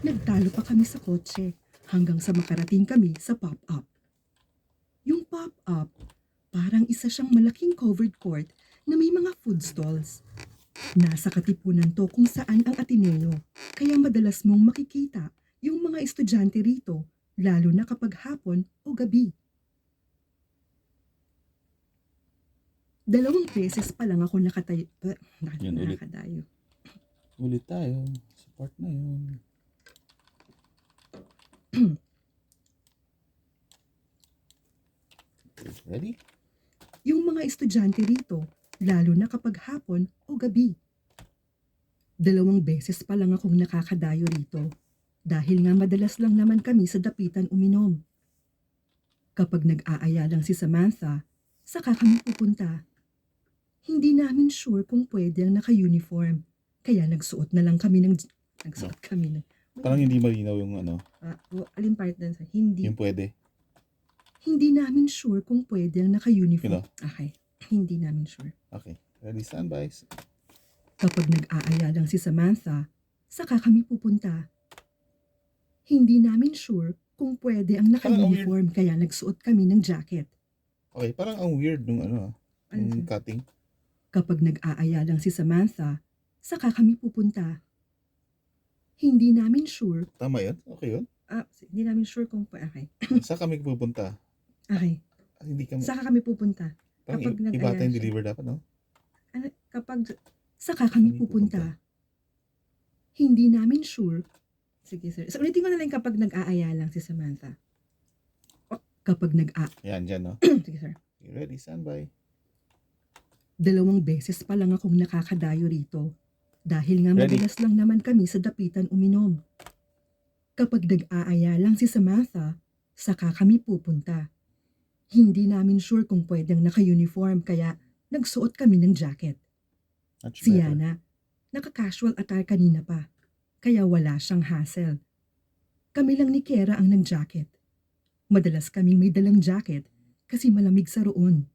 Nagtalo pa kami sa kotse hanggang sa makarating kami sa pop-up. Yung pop-up, parang isa siyang malaking covered court na may mga food stalls. Nasa katipunan to kung saan ang Ateneo, kaya madalas mong makikita yung mga estudyante rito, lalo na kapag hapon o gabi. 2 beses pa lang ako Yun ulit. nakadayo. Ulit tayo sa part na yun. Ready? Yung mga estudyante rito, lalo na kapag hapon o gabi. 2 beses pa lang akong nakakadayo rito dahil nga madalas lang naman kami sa dapitan uminom. Kapag nag-aaya lang si Samantha, saka kami pupunta. Hindi namin sure kung pwede ang naka-uniform, kaya nagsuot kami ng... Parang hindi malinaw yung ano, Alin part dun sa hindi? yung pwede. Hindi namin sure kung pwede ang naka-uniform. Yun o. Okay, hindi namin sure. Okay. Ready, standby. Kapag nag-aaya lang si Samantha, saka kami pupunta. Hindi namin sure kung pwede ang naka-uniform, kaya nagsuot kami ng jacket. Okay, parang ang weird nung ano, yung cutting. Kapag nag-aaya lang si Samantha, saka kami pupunta. Hindi namin sure. Tama yun? Okay yun? Hindi namin sure kung okay. Saan kami pupunta? Okay. Hindi ka Saka kami pupunta. parang Kapag iba nag-aaya tayong siya. deliver dapat, no? Saka kami pupunta. Hindi namin sure. Sige, sir. So, ulitin ko na lang kapag nag-aaya lang si Samantha. Kapag Yan, dyan, no? Sige, sir. Ready, standby. 2 beses pa lang akong nakakadayo rito dahil nga Ready? madalas lang naman kami sa dapitan uminom. Kapag nag-aaya lang si Samantha, saka kami pupunta. Hindi namin sure kung pwedeng naka-uniform, kaya nagsuot kami ng jacket. Much Si better. Yana, naka-casual attire kanina pa, kaya wala siyang hassle. Kami lang ni Kera ang nag-jacket. Madalas kaming may dalang jacket kasi malamig sa roon.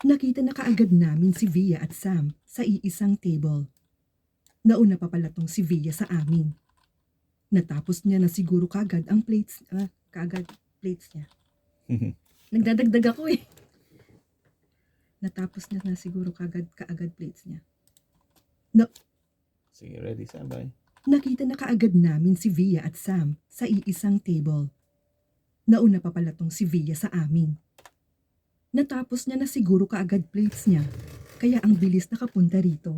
Nakita na kaagad namin si Via at Sam sa iisang table. Nauna pa pala tong si Via sa amin. Natapos niya na siguro kaagad plates niya. Nagdadagdag ako eh. Natapos niya na siguro kaagad plates niya. Sige, ready, standby. Nakita na kaagad namin si Via at Sam sa iisang table. Nauna pa pala tong si Via sa amin. Natapos niya na siguro kaagad plates niya, kaya ang bilis nakapunta rito.